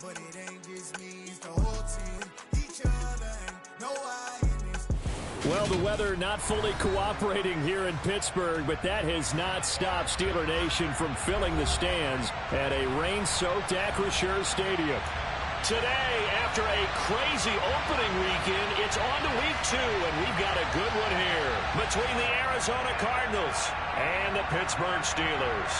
but it ain't just me, it's the whole team. Each other ain't no I in this. Well, the weather not fully cooperating here in Pittsburgh, but that has not stopped Steeler Nation from filling the stands at a rain-soaked Acrisure Stadium. Today, after a crazy opening weekend, it's on to week 2, and we've got a good one here between the Arizona Cardinals and the Pittsburgh Steelers.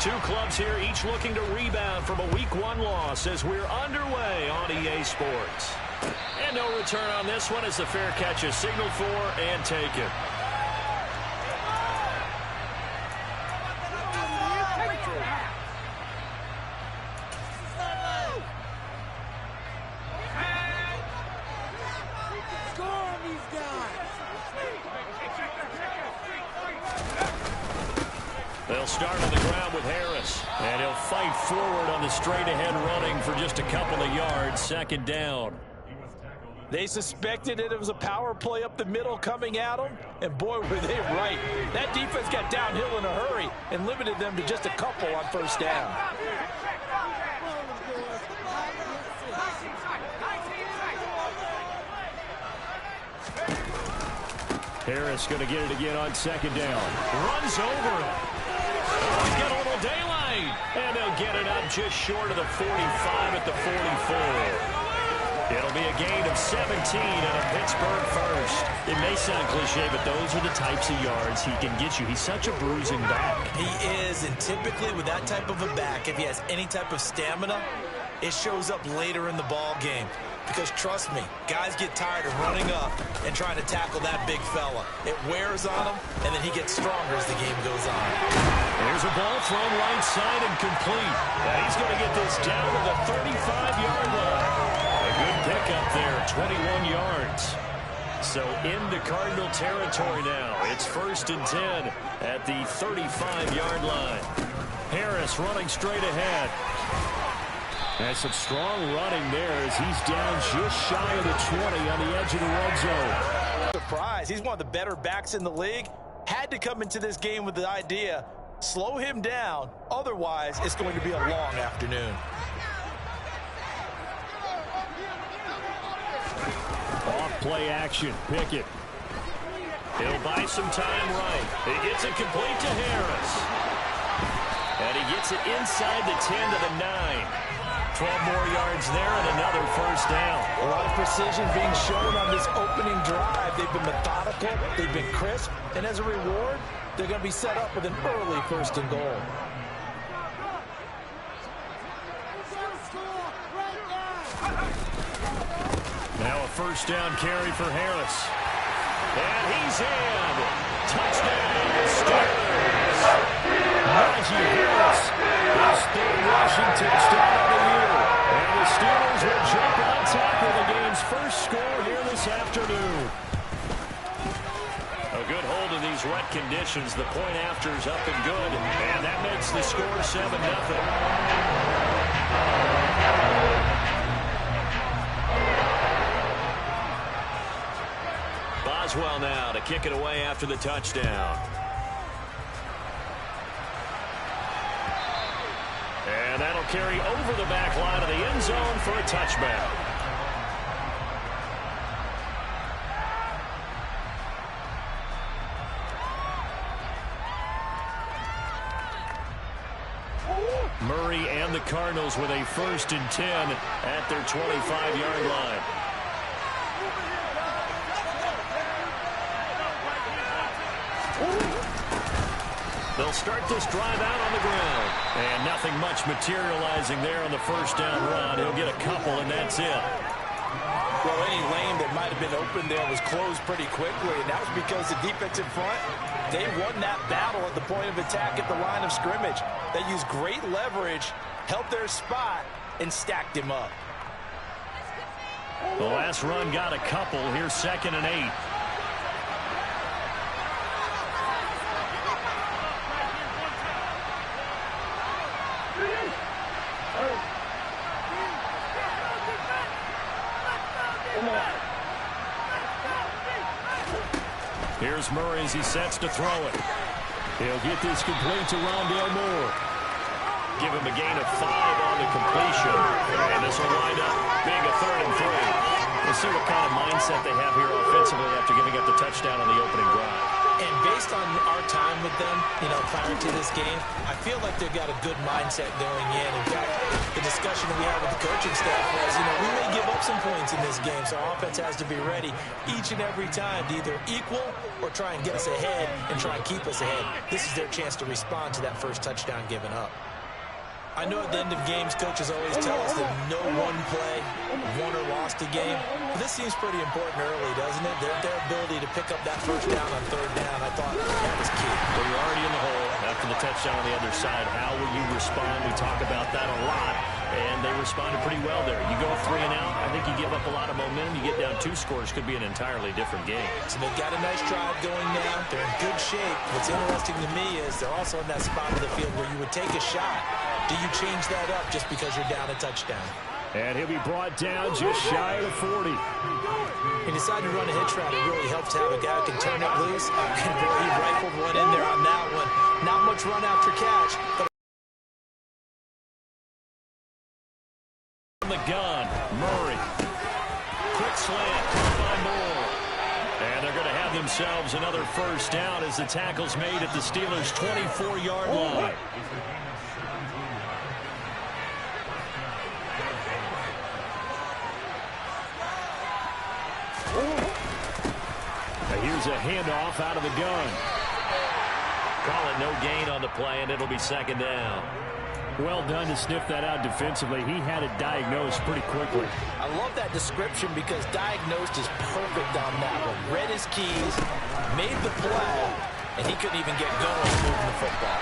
Two clubs here, each looking to rebound from a Week 1 loss as we're underway on EA Sports. And no return on this one as the fair catch is signaled for and taken. They'll start on the ground with Harris, and he'll fight forward on the straight-ahead running for just a couple of yards, second down. They suspected that it was a power play up the middle coming at them, and boy, were they right. That defense got downhill in a hurry and limited them to just a couple on first down. Harris going to get it again on second down. Runs over it. He's got a little daylight. And they'll get it up just short of the 45 at the 44. It'll be a gain of 17 and a Pittsburgh first. It may sound cliche, but those are the types of yards he can get you. He's such a bruising back. He is, and typically with that type of a back, if he has any type of stamina, it shows up later in the ball game. Because trust me, guys get tired of running up and trying to tackle that big fella. It wears on him, and then he gets stronger as the game goes on. There's a ball thrown right side and complete. And he's going to get this down to the 35-yard line. A good pickup there, 21 yards. So into Cardinal territory now. It's 1st and 10 at the 35-yard line. Harris running straight ahead. And some strong running there as he's down just shy of the 20 on the edge of the red zone. Surprise. He's one of the better backs in the league. Had to come into this game with the idea, slow him down. Otherwise, it's going to be a long afternoon. Off play action. Pickett. He'll buy some time right. He gets it complete to Harris. And he gets it inside the 10 to the 9. 12 more yards there and another first down. A lot of precision being shown on this opening drive. They've been methodical, they've been crisp, and as a reward, they're going to be set up with an early 1st and goal. Now a first down carry for Harris. And he's in. Touchdown, Steelers. Najee Harris, his 3rd Washington start of the year. And the Steelers will jump on top of the game's first score here this afternoon. A good hold in these wet conditions. The point after's up and good. And that makes the score 7-0. Boswell now to kick it away after the touchdown. And that'll carry over the back line of the end zone for a touchback. Murray and the Cardinals with a 1st and 10 at their 25-yard line. They'll start this drive out on the ground. And nothing much materializing there on the first down run. He'll get a couple, and that's it. Well, any lane that might have been open there was closed pretty quickly, and that was because the defense in front, they won that battle at the point of attack at the line of scrimmage. They used great leverage, held their spot, and stacked him up. The last run got a couple. Here's 2nd and 8. Here's Murray as he sets to throw it. He'll get this complete to Rondale Moore. Give him a gain of 5 on the completion. And this will wind up being a 3rd and 3. We'll see what kind of mindset they have here offensively after giving up the touchdown on the opening drive. And based on our time with them, prior to this game, I feel like they've got a good mindset going in. In fact, the discussion we had with the coaching staff was, we may give up some points in this game, so our offense has to be ready each and every time to either equal or try and get us ahead and try and keep us ahead. This is their chance to respond to that first touchdown given up. I know at the end of games, coaches always tell us that no one play won or lost a game. But this seems pretty important early, doesn't it? Their ability to pick up that first down on 3rd down, I thought that was key. Well, you're already in the hole after the touchdown on the other side. How will you respond? We talk about that a lot, and they responded pretty well there. You go 3 and out, I think you give up a lot of momentum. You get down 2 scores, could be an entirely different game. So they've got a nice drive going now. They're in good shape. What's interesting to me is they're also in that spot of the field where you would take a shot. Do you change that up just because you're down a touchdown? And he'll be brought down just shy of 40. He decided to run a hitch route. It really helps to have a guy who can turn it loose. And boy, he rifled one in there on that one. Not much run after catch, but on the gun, Murray. Quick slant by Moore. And they're going to have themselves another first down as the tackle's made at the Steelers' 24-yard line. Here's a handoff out of the gun. Call it no gain on the play, and it'll be 2nd down. Well done to sniff that out defensively. He had it diagnosed pretty quickly. I love that description because diagnosed is perfect on that one. Read his keys, made the play, and he couldn't even get going moving the football.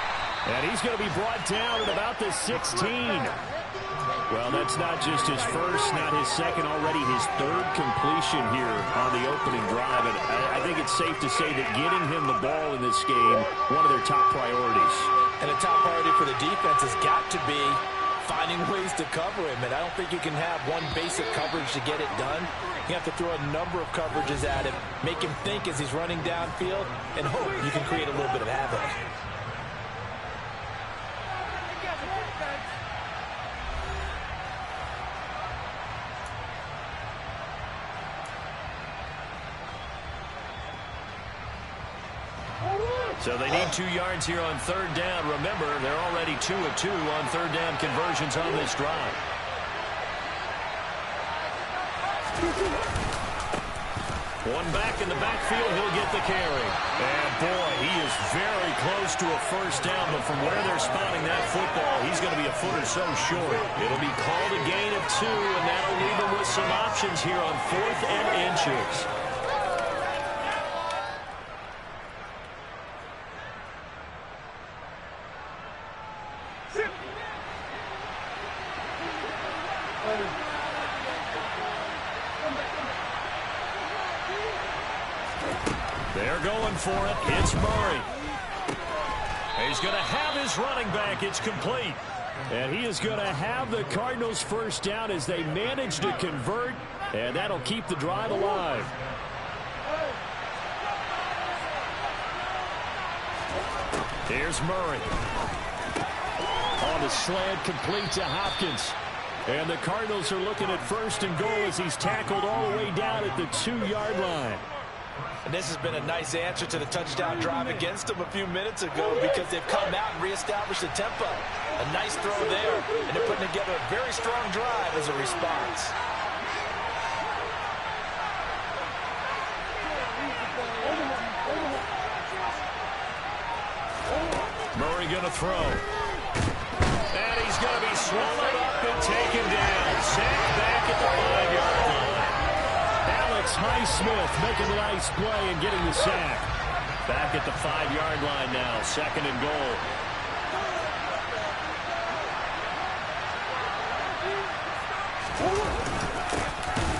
And he's going to be brought down at about the 16. Well, that's not just his first, not his second, already his 3rd completion here on the opening drive. And I think it's safe to say that getting him the ball in this game, one of their top priorities. And a top priority for the defense has got to be finding ways to cover him. And I don't think you can have one basic coverage to get it done. You have to throw a number of coverages at him, make him think as he's running downfield, and hope you can create a little bit of havoc. So they need 2 yards here on 3rd down. Remember, they're already 2 of 2 on 3rd down conversions on this drive. One back in the backfield, he'll get the carry. And boy, he is very close to a first down, but from where they're spotting that football, he's going to be a foot or so short. It'll be called a gain of 2, and that'll leave him with some options here on 4th and inches. They're going for it. It's Murray. He's going to have his running back. It's complete. And he is going to have the Cardinals first down as they manage to convert. And that'll keep the drive alive. Here's Murray. On the slant, complete to Hopkins. And the Cardinals are looking at 1st and goal as he's tackled all the way down at the 2-yard line. And this has been a nice answer to the touchdown drive against them a few minutes ago because they've come out and reestablished the tempo. A nice throw there, and they're putting together a very strong drive as a response. Murray going to throw. And he's going to be swallowed up and taken down. Sacked back at the 5-yard line. Alex Highsmith making a nice play and getting the sack. Back at the 5-yard line now. 2nd and goal.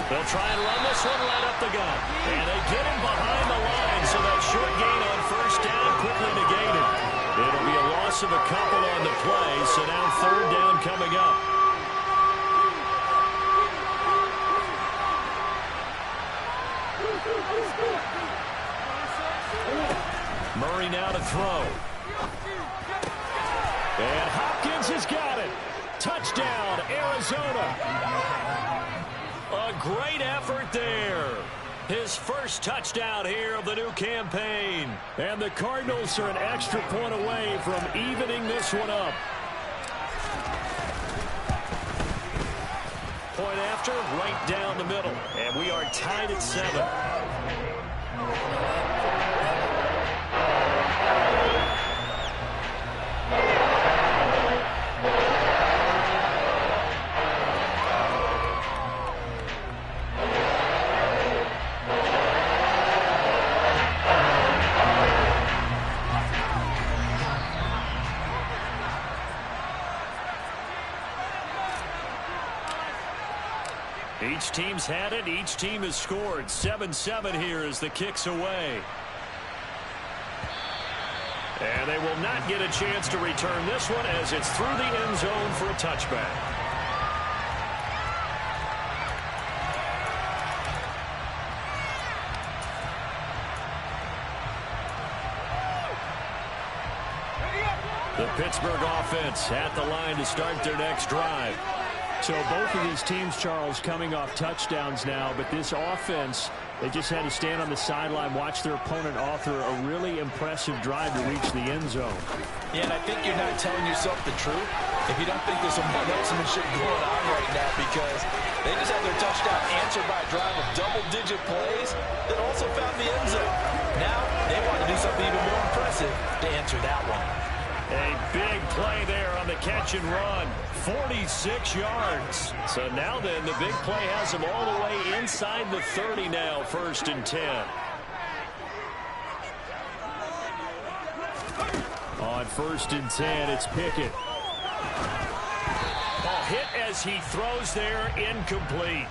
They'll try and run this one right up the gut. And they get him behind the line, so that short gain on 1st down quickly negated. It'll be a loss of a couple on the play, so now 3rd down coming up. Murray now to throw. And Hopkins has got it. Touchdown, Arizona. A great effort there. His first touchdown here of the new campaign. And the Cardinals are an extra point away from evening this one up. Point after, right down the middle. And we are tied at 7. Each team's had it. Each team has scored. 7-7 here as the kick's away. And they will not get a chance to return this one as it's through the end zone for a touchback. The Pittsburgh offense at the line to start their next drive. So both of these teams, Charles, coming off touchdowns now, but this offense, they just had to stand on the sideline, watch their opponent author a really impressive drive to reach the end zone. Yeah, and I think you're not telling yourself the truth if you don't think there's some one-upsmanship going on right now, because they just had their touchdown answered by a drive of double-digit plays that also found the end zone. Now they want to do something even more impressive to answer that one. A big play there on the catch and run. 46 yards. So now then, the big play has them all the way inside the 30 now, 1st and 10. On 1st and 10, it's Pickett. Ball hit as he throws there, incomplete.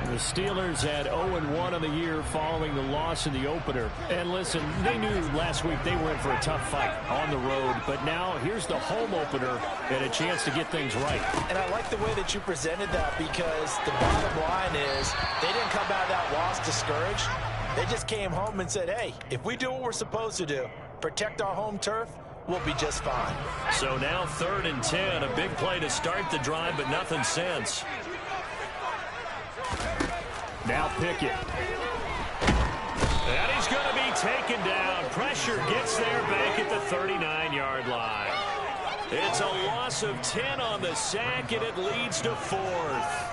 The Steelers had 0-1 on the year following the loss in the opener. And listen, they knew last week they were in for a tough fight on the road. But now here's the home opener and a chance to get things right. And I like the way that you presented that, because the bottom line is they didn't come out of that loss discouraged. They just came home and said, hey, if we do what we're supposed to do, protect our home turf, we'll be just fine. So now 3rd and 10, a big play to start the drive, but nothing since. Now Pickett. And he's going to be taken down. Pressure gets there back at the 39-yard line. It's a loss of 10 on the sack, and it leads to 4th.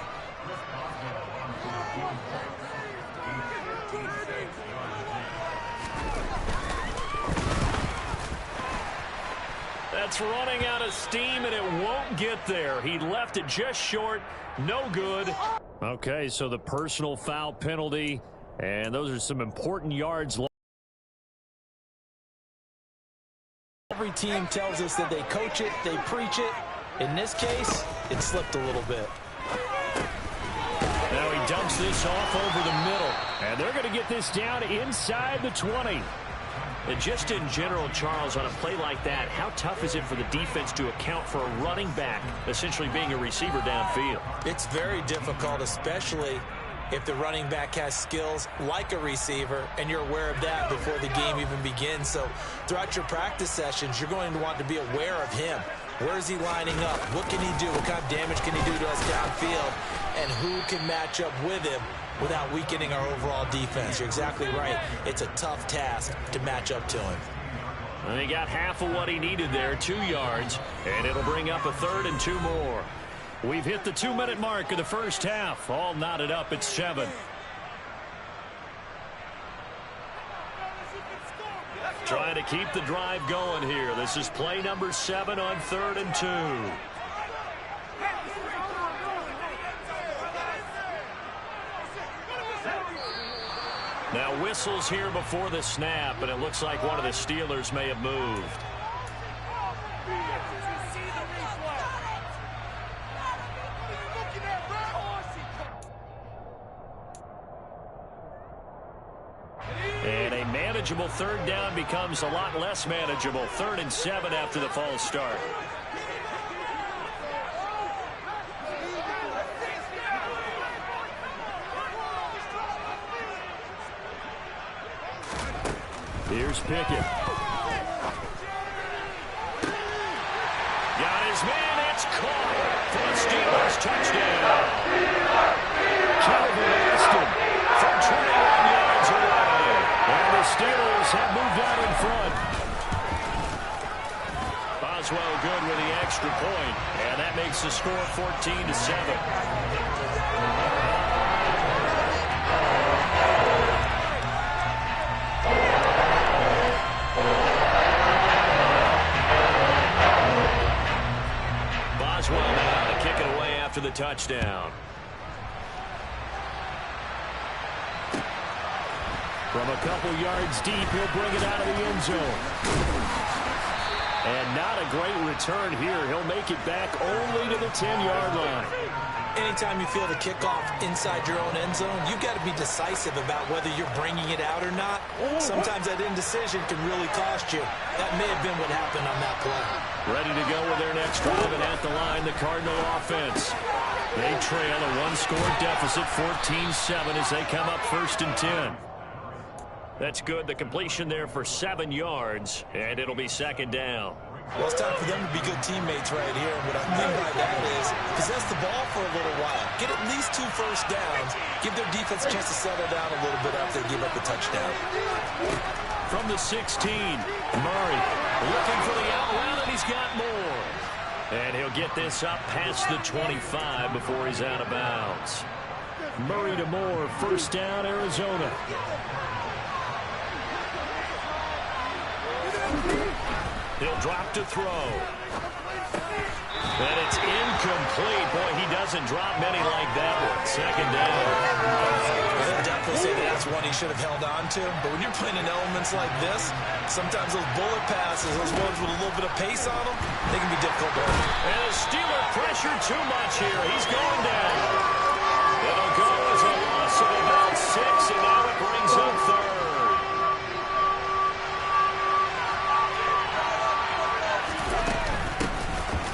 That's running out of steam, and it won't get there. He left it just short. No good. Okay, so the personal foul penalty, and those are some important yards. Every team tells us that they coach it, they preach it. In this case, it slipped a little bit. Now he dumps this off over the middle, and they're going to get this down inside the 20. And just in general, Charles, on a play like that, how tough is it for the defense to account for a running back essentially being a receiver downfield? It's very difficult, especially if the running back has skills like a receiver, and you're aware of that before the game even begins. So throughout your practice sessions, you're going to want to be aware of him. Where is he lining up? What can he do? What kind of damage can he do to us downfield? And who can match up with him without weakening our overall defense? You're exactly right. It's a tough task to match up to him. And he got half of what he needed there, 2 yards, and it'll bring up a 3rd and 2 more. We've hit the 2-minute mark of the first half. All knotted up at 7. Trying to keep the drive going here. This is play number 7 on 3rd and 2. Now whistles here before the snap, and it looks like one of the Steelers may have moved. And a manageable 3rd down becomes a lot less manageable. 3rd and 7 after the false start. Here's Pickett. It's caught for a Steelers touchdown. Calvin Austin From 21 yards away. and the Steelers have moved out in front. Boswell good with the extra point, and that makes the score 14-7. Boswell now to kick it away after the touchdown. From a couple yards deep, he'll bring it out of the end zone. And not a great return here. He'll make it back only to the 10-yard line. Anytime you feel the kickoff inside your own end zone, you've got to be decisive about whether you're bringing it out or not. Sometimes that indecision can really cost you. That may have been what happened on that play. Ready to go with their next drive, and at the line, the Cardinal offense. They trail a one-score deficit, 14-7, as they come up 1st and 10. That's good. The completion there for 7 yards, and it'll be 2nd down. Well, it's time for them to be good teammates right here. And what I mean by that is possess the ball for a little while. Get at least 2 first downs. Give their defense a chance to settle down a little bit after they give up the touchdown. From the 16, Murray looking for the out route, and he's got more. And he'll get this up past the 25 before he's out of bounds. Murray to Moore, 1st down, Arizona. He'll drop to throw. And it's incomplete. Boy, he doesn't drop many like that one. 2nd down. I'll definitely say that's one he should have held on to. But when you're playing in elements like this, sometimes those bullet passes, those ones with a little bit of pace on them, they can be difficult to hold. And the Steeler pressure too much here. He's going down. It'll go as a loss of about 6, and now it brings up 3rd.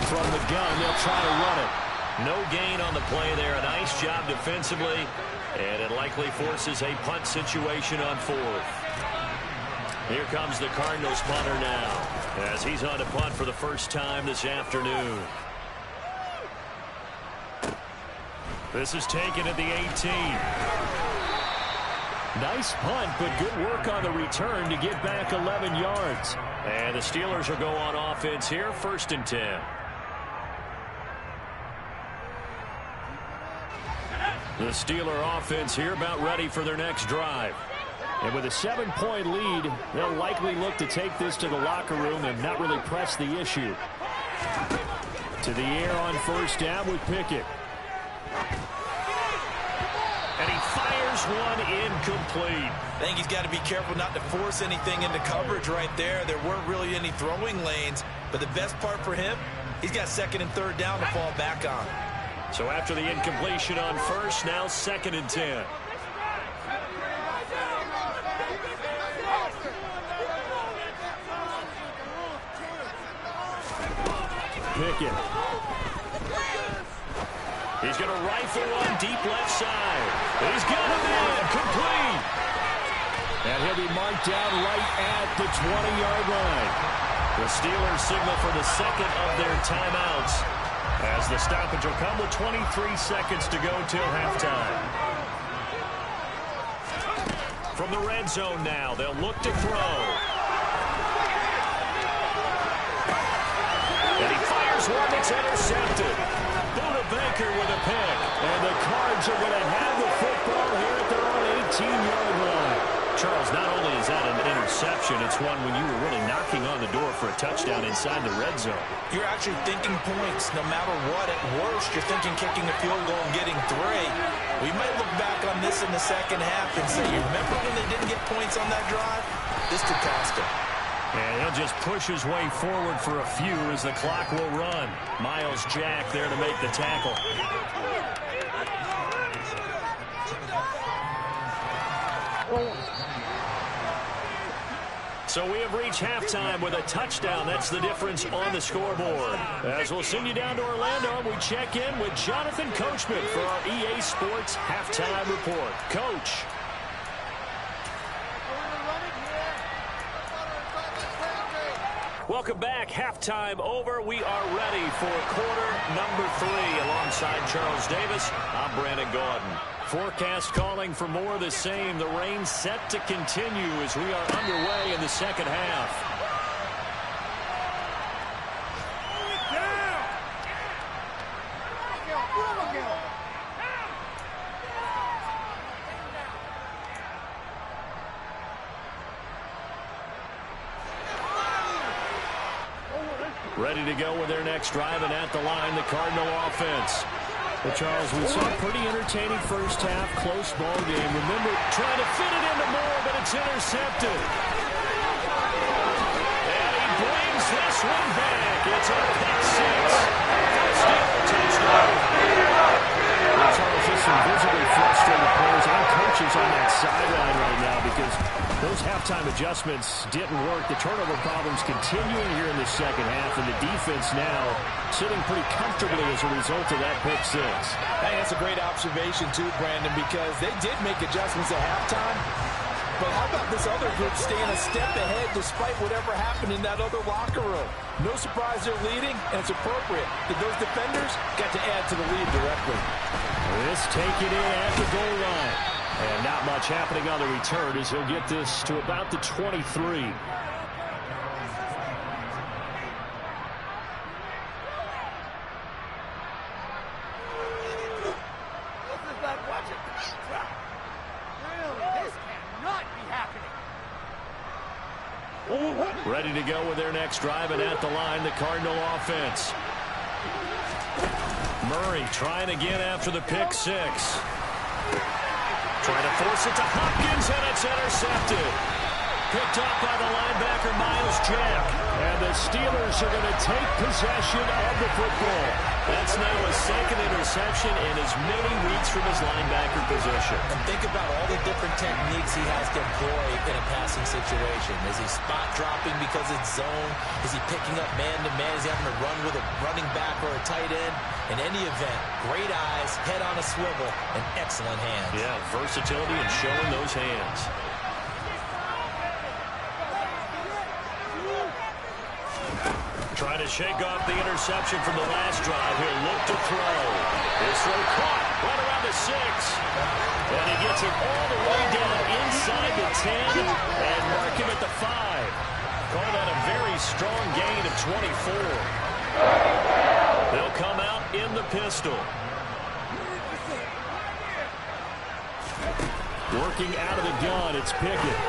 From the gun, they'll try to run it. No gain on the play there. A nice job defensively, and it likely forces a punt situation on 4th. Here comes the Cardinals punter now, as he's on to punt for the first time this afternoon. This is taken at the 18. Nice punt, but good work on the return to get back 11 yards. And the Steelers will go on offense here, 1st and 10. The Steeler offense here about ready for their next drive. And with a 7-point lead, they'll likely look to take this to the locker room and not really press the issue. To the air on 1st down with Pickett. And he fires one incomplete. I think he's got to be careful not to force anything into coverage right there. There weren't really any throwing lanes. But the best part for him, he's got 2nd and 3rd down to fall back on. So after the incompletion on 1st, now 2nd and 10. Pickett. He's going to rifle one deep left side. He's got him in. Complete. And he'll be marked down right at the 20-yard line. The Steelers signal for the 2nd of their timeouts, as the stoppage will come with 23 seconds to go till halftime. From the red zone now, they'll look to throw. And he fires one that's intercepted. Buda Baker with a pick. And the Cards are going to have the football here at their own 18-yard line. Charles, not only is that an interception, it's one when you were really knocking on the door for a touchdown inside the red zone. You're actually thinking points no matter what. At worst, you're thinking kicking a field goal and getting 3. We might look back on this in the 2nd half and say, you remember when they didn't get points on that drive? This could cost them. And he'll just push his way forward for a few as the clock will run. Miles Jack there to make the tackle. So we have reached halftime with a touchdown. That's the difference on the scoreboard. As we'll send you down to Orlando, we check in with Jonathan Coachman for our EA Sports Halftime Report. Coach. Welcome back. Halftime over. We are ready for quarter number 3. Alongside Charles Davis, I'm Brandon Gaudin. Forecast calling for more of the same. The rain set to continue as we are underway in the second half. Ready to go with their next drive, and at the line, the Cardinal offense. Well, Charles, we saw a pretty entertaining first half, close ball game. Remember, Trying to fit it into Moore, but it's intercepted. And he brings this one back. It's a pick six. First down, touchdown. well, Charles, there's some visibly frustrated players and coaches on that sideline right now because those halftime adjustments didn't work. The turnover problems continuing here in the second half, and the defense now sitting pretty comfortably as a result of that pick six. Hey, that's a great observation, too, Brandon, because they did make adjustments at halftime. But how about this other group staying a step ahead despite whatever happened in that other locker room? No surprise they're leading, and it's appropriate that those defenders got to add to the lead directly. This taken in at the goal line. And not much happening on the return as he'll get this to about the 23. Ready to go with their next drive, and at the line, the Cardinal offense. Murray trying again after the pick six. Trying to force it to Hopkins, and it's intercepted. Picked up by the linebacker, Miles Jack. And the Steelers are going to take possession of the football. That's now a second interception in as many weeks from his linebacker position. And think about all the different techniques he has to employ in a passing situation. Is he spot dropping because it's zone? Is he picking up man-to-man? Is he having to run with a running back or a tight end? In any event, great eyes, head on a swivel, and excellent hands. Yeah, versatility and showing those hands. Trying to shake off the interception from the last drive. He'll look to throw. This throw caught right around the 6. And he gets it all the way down inside the 10 and mark him at the 5. Call that a very strong gain of 24. They'll come out in the pistol. Working out of the gun, it's Pickett.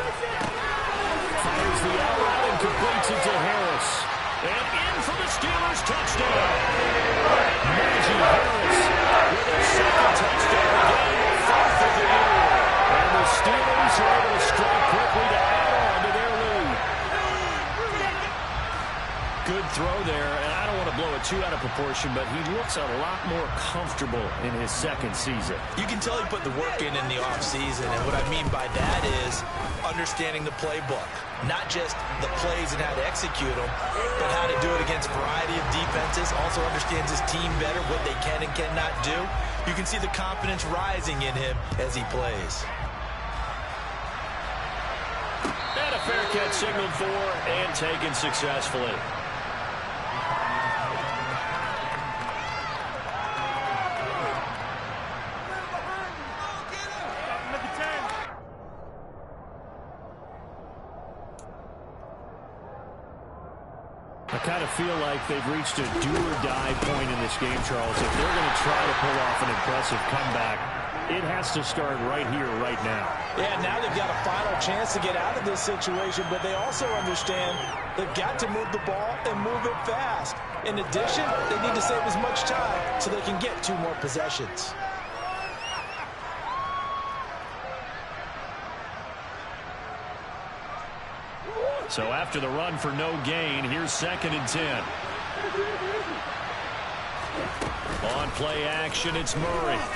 Fires the out route and completes it to Harris. And in for the Steelers touchdown. Najee Harris With a second touchdown again, 4th of the year. and the Steelers are able to strike quickly to add on to their lead. Good throw there, and I don't want to blow it too out of proportion, but he looks a lot more comfortable in his second season. You can tell he put the work in the offseason, and what I mean by that is understanding the playbook. Not just the plays and how to execute them, but how to do it against a variety of defenses. Also understands his team better, what they can and cannot do. You can see the confidence rising in him as he plays. And a fair catch signaled for and taken successfully. I kind of feel like they've reached a do-or-die point in this game, Charles. If they're going to try to pull off an impressive comeback, it has to start right here, right now. Yeah, now they've got a final chance to get out of this situation, but they also understand they've got to move the ball and move it fast. In addition, they need to save as much time so they can get 2 more possessions. So after the run for no gain, here's 2nd and 10. On play action, it's Murray. And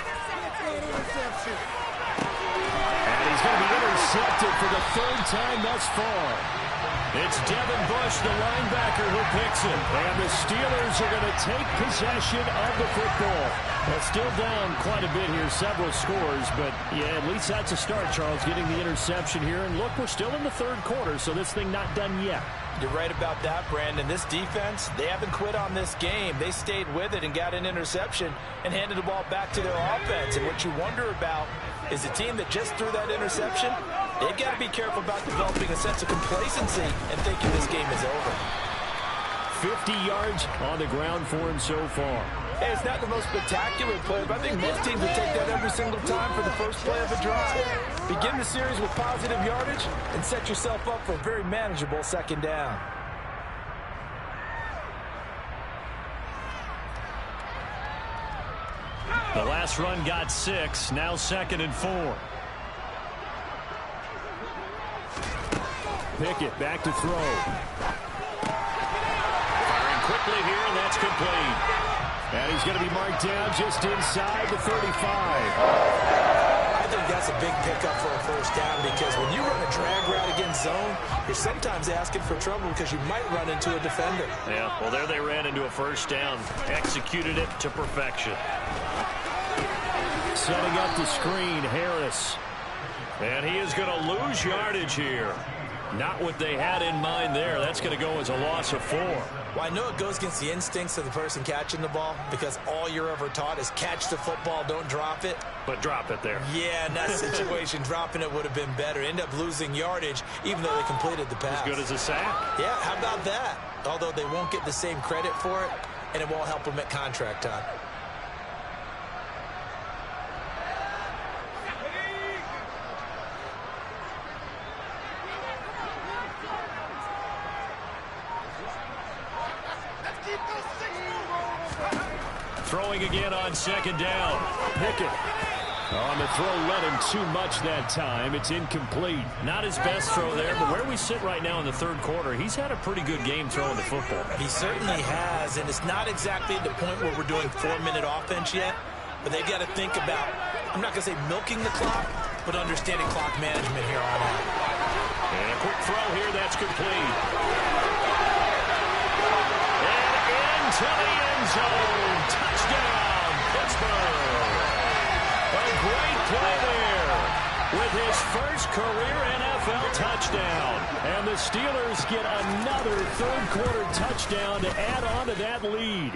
he's going to be intercepted for the 3rd time thus far. It's Devin Bush, the linebacker, who picks it. And the Steelers are going to take possession of the football. Well, still down quite a bit here, several scores. But, yeah, at least that's a start, Charles, getting the interception here. And, look, we're still in the third quarter, so this thing not done yet. You're right about that, Brandon. This defense, they haven't quit on this game. They stayed with it and got an interception and handed the ball back to their offense. And what you wonder about is a team that just threw that interception, they've got to be careful about developing a sense of complacency and thinking this game is over. 50 yards on the ground for him so far. Hey, it's not the most spectacular play, but I think most teams would take that every single time for the first play of a drive. Begin the series with positive yardage and set yourself up for a very manageable second down. The last run got 6, now 2nd and 4. Pickett back to throw. Firing quickly here, and that's complete. And he's going to be marked down just inside the 35. I think that's a big pickup for a first down because when you run a drag route against zone, you're sometimes asking for trouble because you might run into a defender. Yeah, well, there they ran into a first down. Executed it to perfection. Setting up the screen, Harris. And he is going to lose yardage here. Not what they had in mind there. That's going to go as a loss of 4. Well, I know it goes against the instincts of the person catching the ball because all you're ever taught is catch the football, don't drop it. But drop it there. Yeah, in that situation, dropping it would have been better. End up losing yardage even though they completed the pass. As good as a sack. Yeah, how about that? Although they won't get the same credit for it, and it won't help them at contract time. Throwing again on 2nd down. Pickett on the throw, led him too much that time. It's incomplete. Not his best throw there, but where we sit right now in the third quarter, he's had a pretty good game throwing the football. He certainly has, and it's not exactly at the point where we're doing 4-minute offense yet, but they've got to think about, I'm not going to say milking the clock, but understanding clock management here on out. And a quick throw here, that's complete. And into the end zone. Touchdown, Pittsburgh. A great play there with his first career NFL touchdown. And the Steelers get another third-quarter touchdown to add on to that lead.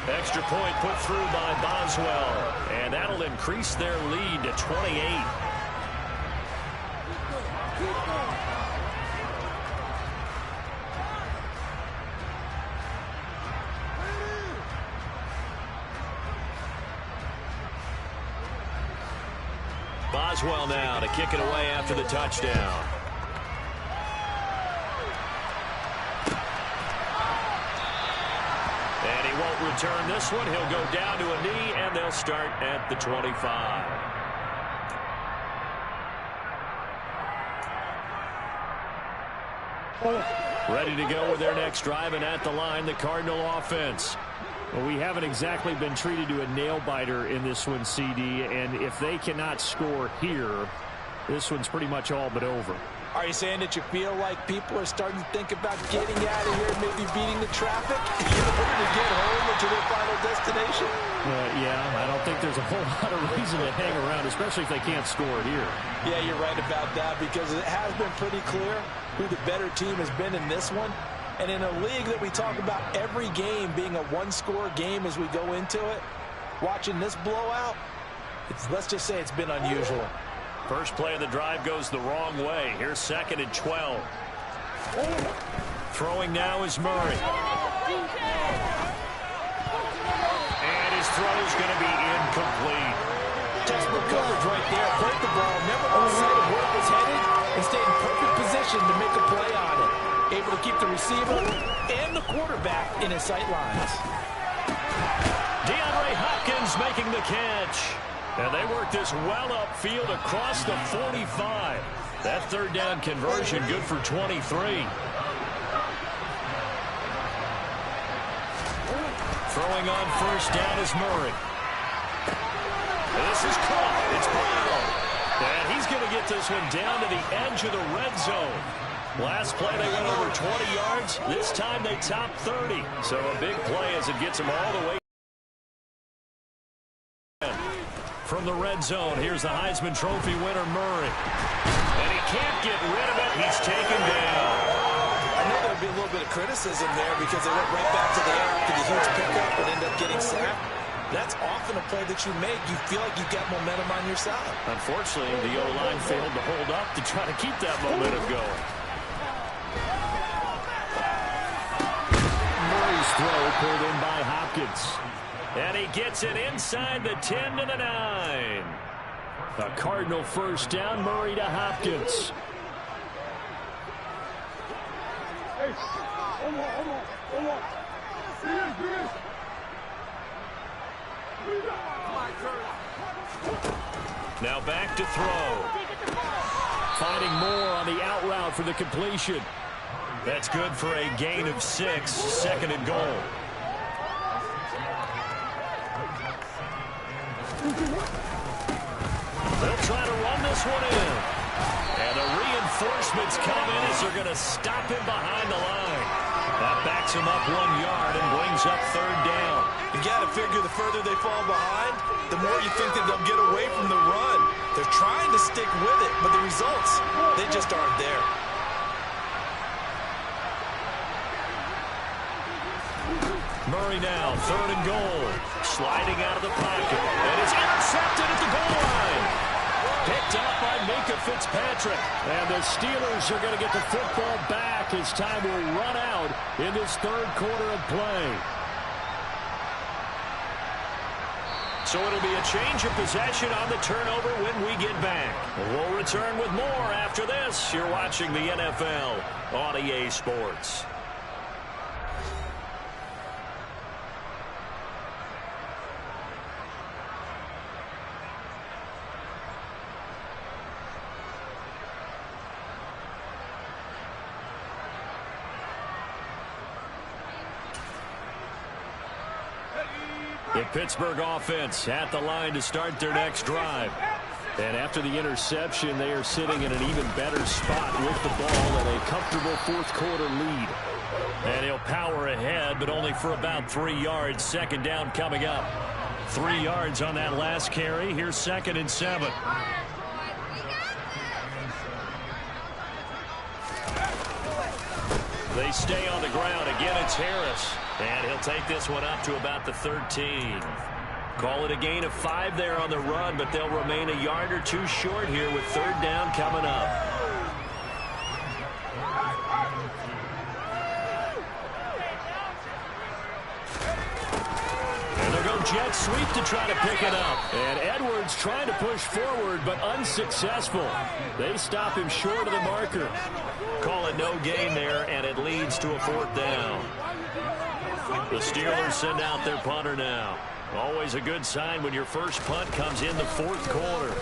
Extra point put through by Boswell. And that'll increase their lead to 28. Boswell now to kick it away after the touchdown. And he won't return this one. He'll go down to a knee, and they'll start at the 25. Ready to go with their next drive, and at the line, the Cardinal offense. Well, we haven't exactly been treated to a nail-biter in this one, CD, and if they cannot score here, this one's pretty much all but over. Are you saying that you feel like people are starting to think about getting out of here, maybe beating the traffic in order to get home or to their final destination? Yeah, I don't think there's a whole lot of reason to hang around, especially if they can't score here. Yeah, you're right about that because it has been pretty clear who the better team has been in this one. And in a league that we talk about every game being a one-score game as we go into it, watching this blowout, let's just say it's been unusual. First play of the drive goes the wrong way. Here's 2nd and 12. Throwing now is Murray. And his throw is going to be incomplete. Textbook coverage right there. Played the ball, never lost sight of where it was headed, and stayed in perfect position to make a play on it. Able to keep the receiver and the quarterback in his sight lines. DeAndre Hopkins making the catch. And they work this well upfield across the 45. That third down conversion good for 23. Throwing on first down is Murray. This is caught. It's Brown. And he's going to get this one down to the edge of the red zone. Last play they went over 20 yards. This time they topped 30. So a big play as it gets them all the way. From the red zone, here's the Heisman Trophy winner, Murray. And he can't get rid of it. He's taken down. I know there'll be a little bit of criticism there because they went right back to the air after the huge pickup and ended up getting sacked. That's often a play that you make. You feel like you've got momentum on your side. Unfortunately, the O-line failed to hold up to try to keep that momentum going. Murray's throw pulled in by Hopkins. And he gets it inside the 10 to the 9. A Cardinal first down, Murray to Hopkins. Now back to throw. Finding more on the out route for the completion. That's good for a gain of 6, second and goal. They'll try to run this one in. And the reinforcements come in as they're going to stop him behind the line. That backs him up 1 yard and brings up third down. You got to figure the further they fall behind, the more you think that they'll get away from the run. They're trying to stick with it, but the results, they just aren't there. Murray now, third and goal. Sliding out of the pocket. And it's intercepted at the goal line. Picked up by Minka Fitzpatrick. And the Steelers are going to get the football back as time will run out in this third quarter of play. So it'll be a change of possession on the turnover when we get back. We'll return with more after this. You're watching the NFL on EA Sports. The Pittsburgh offense at the line to start their next drive. And after the interception, they are sitting in an even better spot with the ball and a comfortable fourth quarter lead. And he'll power ahead, but only for about 3 yards. Second down coming up. 3 yards on that last carry. Here's 2nd and 7. They stay on the ground. Again, it's Harris. And he'll take this one up to about the 13. Call it a gain of 5 there on the run, but they'll remain a yard or 2 short here with third down coming up. And they'll go jet sweep to try to pick it up. And Edwards trying to push forward, but unsuccessful. They stop him short of the marker. Call it no gain there, and it leads to a fourth down. The Steelers send out their punter now. Always a good sign when your first punt comes in the fourth quarter.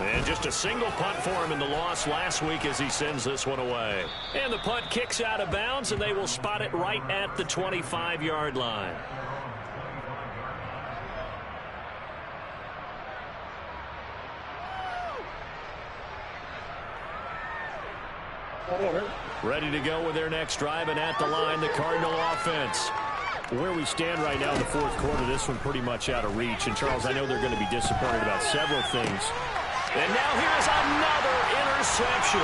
And just a single punt for him in the loss last week as he sends this one away. And the punt kicks out of bounds, and they will spot it right at the 25-yard line. Ready to go with their next drive, and at the line, the Cardinal offense. Where we stand right now in the fourth quarter, this one pretty much out of reach. And, Charles, I know they're going to be disappointed about several things. And now here's another interception.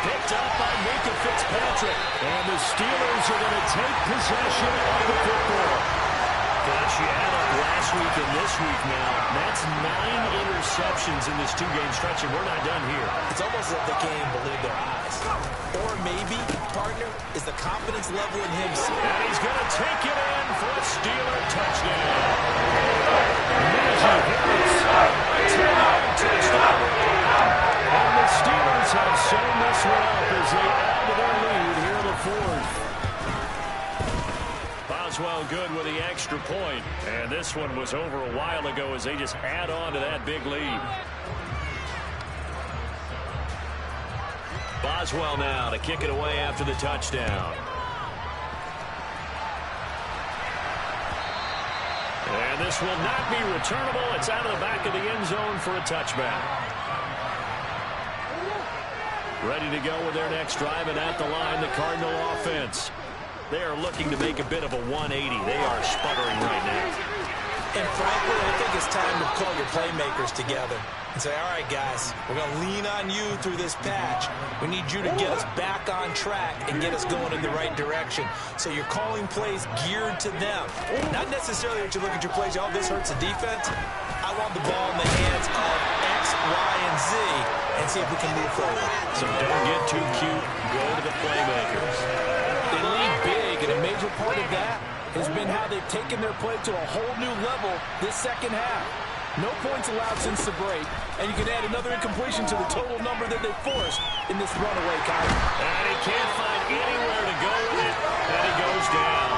Picked up by Minka Fitzpatrick. And the Steelers are going to take possession of the football. Gosh, you add up last week and this week now. That's 9 interceptions in this 2-game stretch, and we're not done here. It's almost like they can't even believe their eyes. Or maybe, partner, is the confidence level in him. And he's going to take it in for a Steeler touchdown. Touchdown. And the Steelers have sewn this one up as they add to their lead here in the fourth. Boswell good with the extra point. And this one was over a while ago as they just add on to that big lead. Boswell now to kick it away after the touchdown. And this will not be returnable. It's out of the back of the end zone for a touchback. Ready to go with their next drive, and at the line, the Cardinal offense. They are looking to make a bit of a 180. They are sputtering right now. And frankly, I think it's time to call your playmakers together and say, all right, guys, we're going to lean on you through this patch. We need you to get us back on track and get us going in the right direction. So you're calling plays geared to them. Not necessarily that you look at your plays, oh, this hurts the defense. I want the ball in the hands of X, Y, and Z and see if we can move forward. So don't get too cute. Go to the playmakers. They lead big, and a major part of that has been how they've taken their play to a whole new level this second half. No points allowed since the break, and you can add another incompletion to the total number that they forced in this runaway, Kyle. And he can't find anywhere to go with it, and he goes down.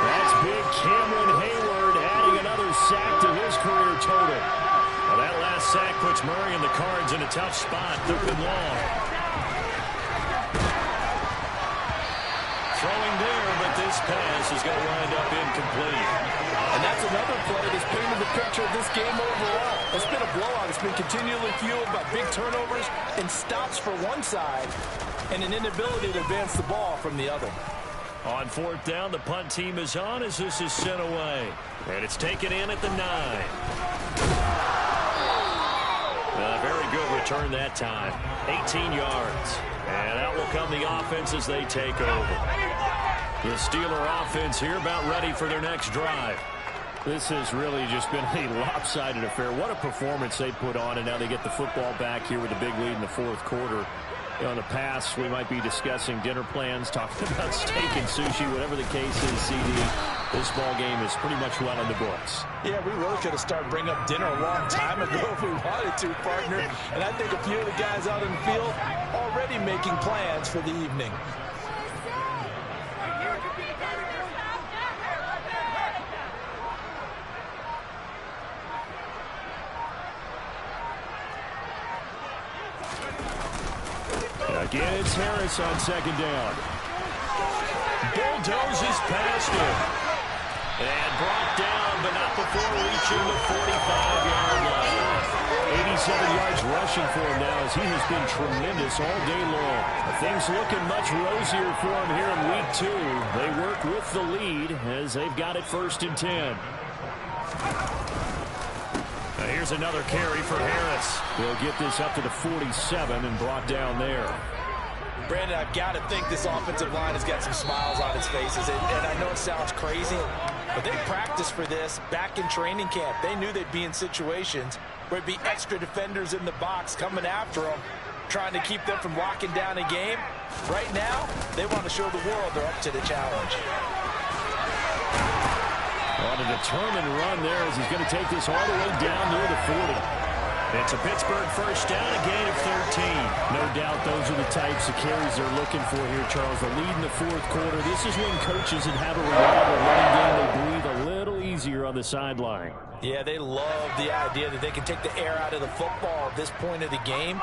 That's big Cameron Hayward adding another sack to his career total. Well, that last sack puts Murray and the Cards in a tough spot, 3rd and long. Throwing there, but this pass is going to wind up incomplete. And that's another play that's painted the picture of this game overall. It's been a blowout. It's been continually fueled by big turnovers and stops for one side and an inability to advance the ball from the other. On 4th down, the punt team is on as this is sent away. And it's taken in at the 9. A very good return that time. 18 yards. And out will come the offense as they take over. The Steeler offense here about ready for their next drive. This has really just been a lopsided affair. What a performance they put on, and now they get the football back here with a big lead in the 4th quarter. You know, in the past, we might be discussing dinner plans, talking about steak and sushi, whatever the case is, CD. This ball game is pretty much well in the books. Yeah, we really could have started bringing up dinner a long time ago if we wanted to, partner. And I think a few of the guys out in the field already making plans for the evening. Again, it's Harris on 2nd down. Bulldozes past him. And brought down, but not before reaching the 45-yard line. 87 yards rushing for him now as he has been tremendous all day long. Things looking much rosier for him here in week 2. They work with the lead as they've got it 1st and 10. Now here's another carry for Harris. They'll get this up to the 47 and brought down there. Brandon, I've got to think this offensive line has got some smiles on its faces. And I know it sounds crazy, but they practiced for this back in training camp. They knew they'd be in situations where it'd be extra defenders in the box coming after them, trying to keep them from locking down a game. Right now, they want to show the world they're up to the challenge. On a determined run there as he's going to take this all the way down near the 40. It's a Pittsburgh 1st down, a gain of 13. No doubt those are the types of carries they're looking for here, Charles. The lead in the 4th quarter. This is when coaches that have a reliable running game, they breathe a little easier on the sideline. Yeah, they love the idea that they can take the air out of the football at this point of the game.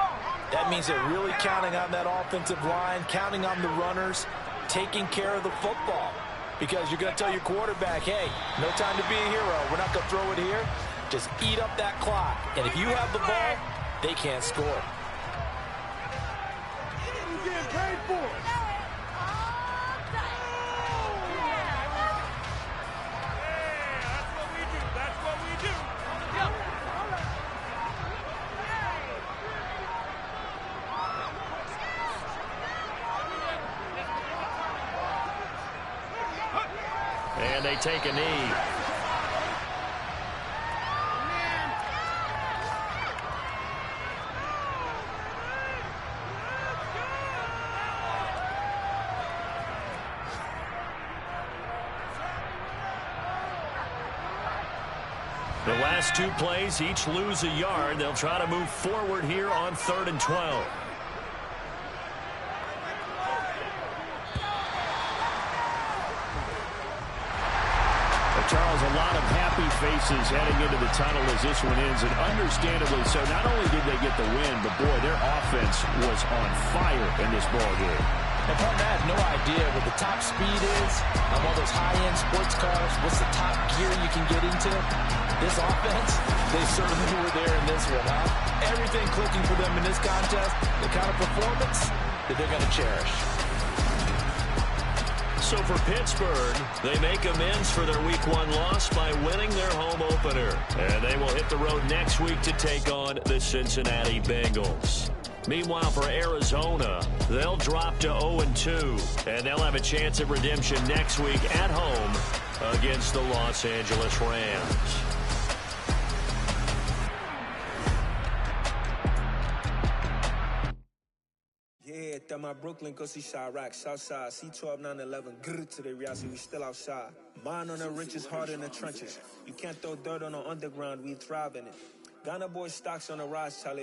That means they're really counting on that offensive line, counting on the runners, taking care of the football. Because you're going to tell your quarterback, hey, no time to be a hero. We're not going to throw it here. Just eat up that clock. And if you have the ball, they can't score. Who's getting paid for it? That's what we do. That's what we do. And they take a knee. The last 2 plays, each lose a yard. They'll try to move forward here on 3rd and 12. Charles, a lot of happy faces heading into the tunnel as this one ends, and understandably so. Not only did they get the win, but boy, their offense was on fire in this ball game. And Peyton, I have no idea what the top speed is on all those high-end sports cars. What's the top gear you can get into? This offense, they certainly were there in this one, huh? Everything clicking for them in this contest, the kind of performance that they're going to cherish. So for Pittsburgh, they make amends for their Week 1 loss by winning their home opener. And they will hit the road next week to take on the Cincinnati Bengals. Meanwhile, for Arizona, they'll drop to 0-2, and they'll have a chance at redemption next week at home against the Los Angeles Rams. Yeah, that my Brooklyn, go see Chirac, Southside, C12, 911, grrr to the reality, we still outside. Mine on the riches, hard in the trenches. You can't throw dirt on the underground, we thrive in it. Ghana boy stocks on the rise, Charlie.